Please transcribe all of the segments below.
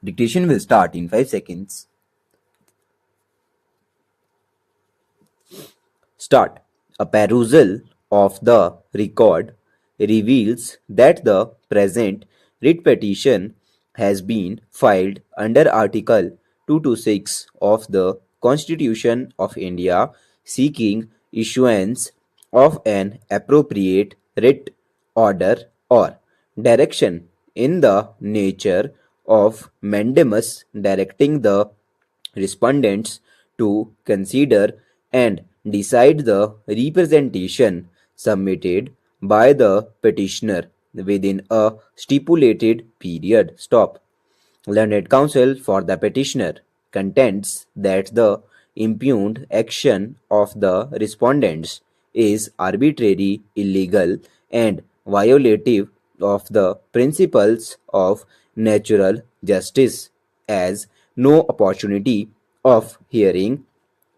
Dictation will start in 5 seconds. Start. A perusal of the record reveals that the present writ petition has been filed under Article 226 of the Constitution of India seeking issuance of an appropriate writ order or direction in the nature of mandamus directing the respondents to consider and decide the representation submitted by the petitioner within a stipulated period. Stop. Learned counsel for the petitioner contends that the impugned action of the respondents is arbitrary, illegal, and violative of the principles of natural justice, as no opportunity of hearing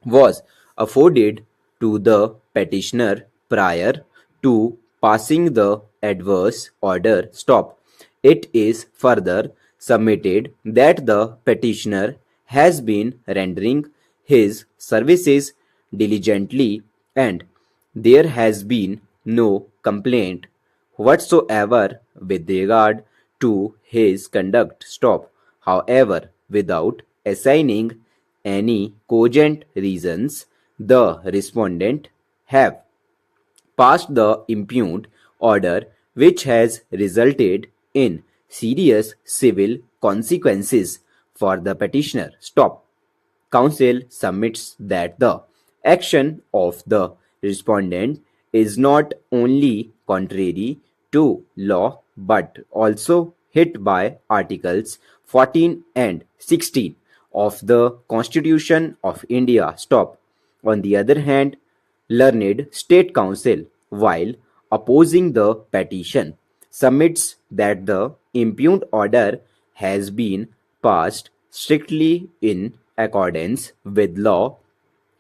was afforded to the petitioner prior to passing the adverse order. Stop. It is further submitted that the petitioner has been rendering his services diligently and there has been no complaint whatsoever with regard to his conduct. Stop. However, without assigning any cogent reasons, the respondent have passed the impugned order, which has resulted in serious civil consequences for the petitioner. Stop. Counsel submits that the action of the respondent is not only contrary to law but also hit by Articles 14 and 16 of the Constitution of India. Stop. On the other hand, learned state counsel, while opposing the petition, submits that the impugned order has been passed strictly in accordance with law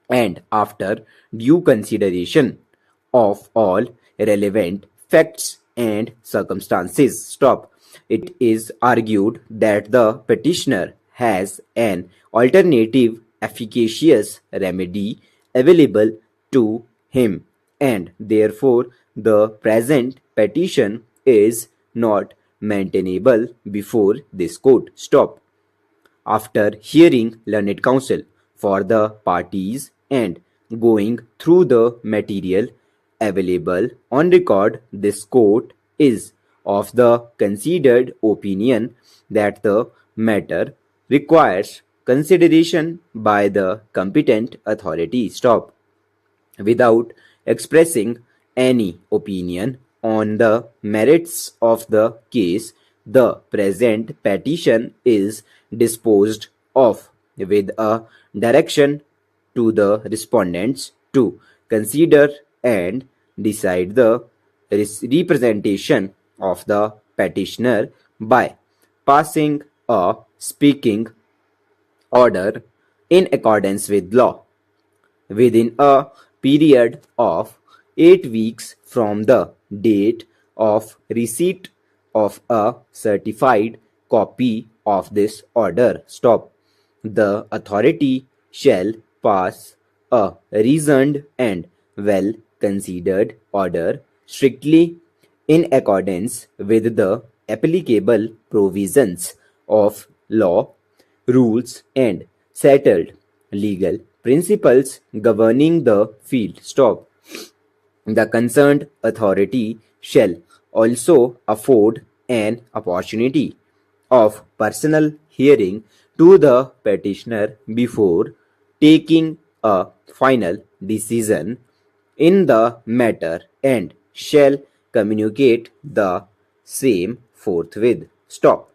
and after due consideration of all relevant facts and circumstances. Stop. It is argued that the petitioner has an alternative efficacious remedy available to him and therefore the present petition is not maintainable before this court. Stop. After hearing learned counsel for the parties and going through the material available on record, this court is of the considered opinion that the matter requires consideration by the competent authority. Stop. Without expressing any opinion on the merits of the case, the present petition is disposed of with a direction to the respondents to consider and decide the representation of the petitioner by passing a speaking order in accordance with law within a period of 8 weeks from the date of receipt of a certified copy of this order. Stop. The authority shall pass a reasoned and well considered order strictly in accordance with the applicable provisions of law, rules, and settled legal principles governing the field. Stop. The concerned authority shall also afford an opportunity of personal hearing to the petitioner before taking a final decision in the matter and shall communicate the same forthwith. Stop.